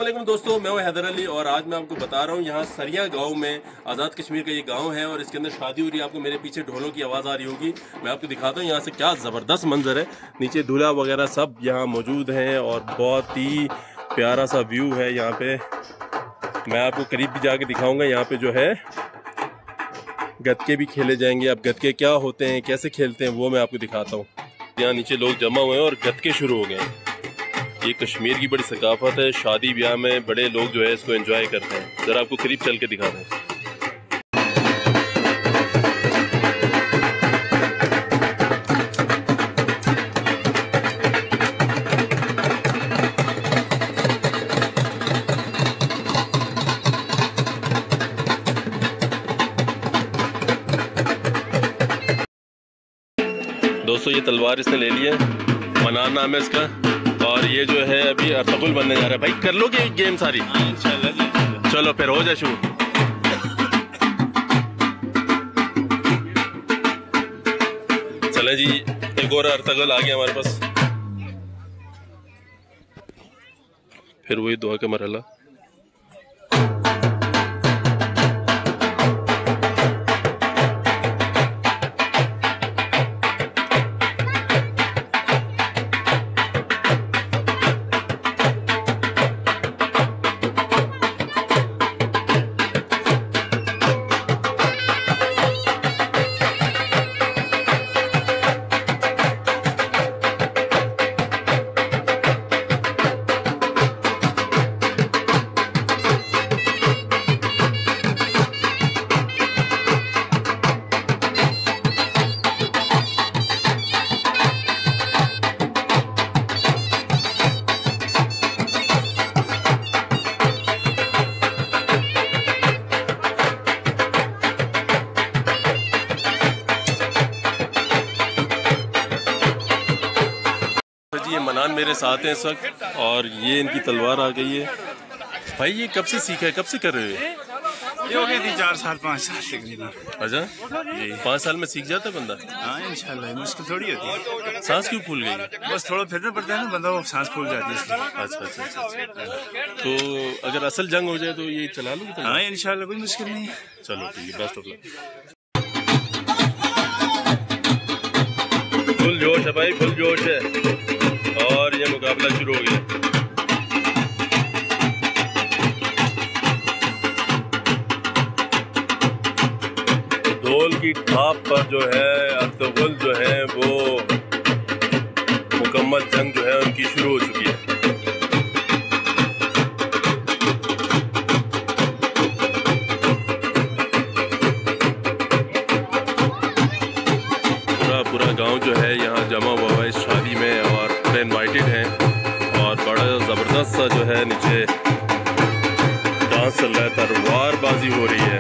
अस्सलामुअलैकुम दोस्तों, मैं हूं हैदर अली और आज मैं आपको बता रहा हूं यहाँ सरिया गांव में आज़ाद कश्मीर का ये गांव है और इसके अंदर शादी हो रही है। आपको मेरे पीछे ढोलों की आवाज़ आ रही होगी। मैं आपको दिखाता हूँ यहाँ से क्या ज़बरदस्त मंजर है। नीचे दूल्हा वगैरह सब यहाँ मौजूद हैं और बहुत ही प्यारा सा व्यू है यहाँ पे। मैं आपको करीब भी जाके दिखाऊँगा। यहाँ पे जो है गतके भी खेले जाएंगे। अब गतके क्या होते हैं, कैसे खेलते हैं, वो मैं आपको दिखाता हूँ। यहाँ नीचे लोग जमा हुए हैं और गतके शुरू हो गए हैं। ये कश्मीर की बड़ी सकाफत है। शादी ब्याह में बड़े लोग जो है इसको एंजॉय करते हैं। जरा आपको करीब चल के दिखाते हैं। दोस्तों ये तलवार इसने ले ली है, मनान नाम है इसका, और ये जो है अभी अर्तगुल बनने जा रहा है। भाई कर लोगे गेम सारी? इंशाल्लाह जी। चलो फिर हो जाए शुरू। चले जी, एक और अर्तगुल आ गया हमारे पास। फिर वही दुआ का मरहला। ये मनान मेरे साथ हैं इस वक्त और ये इनकी तलवार आ गई है। भाई ये कब से सीखा है, कब से कर रहे हो? ये हो गई थी 4 साल 5 साल तकरीबन। अच्छा जी, 5 साल में सीख जाता है बंदा? हाँ इंशाल्लाह, मुश्किल थोड़ी होती है। सांस क्यों फूल गई? बस थोड़ा फिरना पड़ता है ना बंदा, वो सांस फूल जाती है इसलिए। अच्छा। तो अगर असल जंग हो जाए तो ये चला लोगे? हाँ इंशाल्लाह, कोई मुश्किल नहीं है। चलो ठीक है, बेस्ट ऑफ लक। फुल जोश है भाई, फुल जोश है और ये मुकाबला शुरू हो गया। ढोल की थाप पर जो है अर्तगुल जो है वो मुकम्मल जंग जो है उनकी शुरू हो चुकी है। पूरा गांव जो है यहाँ जमा हुआ है इस शादी में और पूरे इनवाइटेड हैं और बड़ा ज़बरदस्त सा जो है नीचे डांस चल रहा है, तलवारबाजी हो रही है।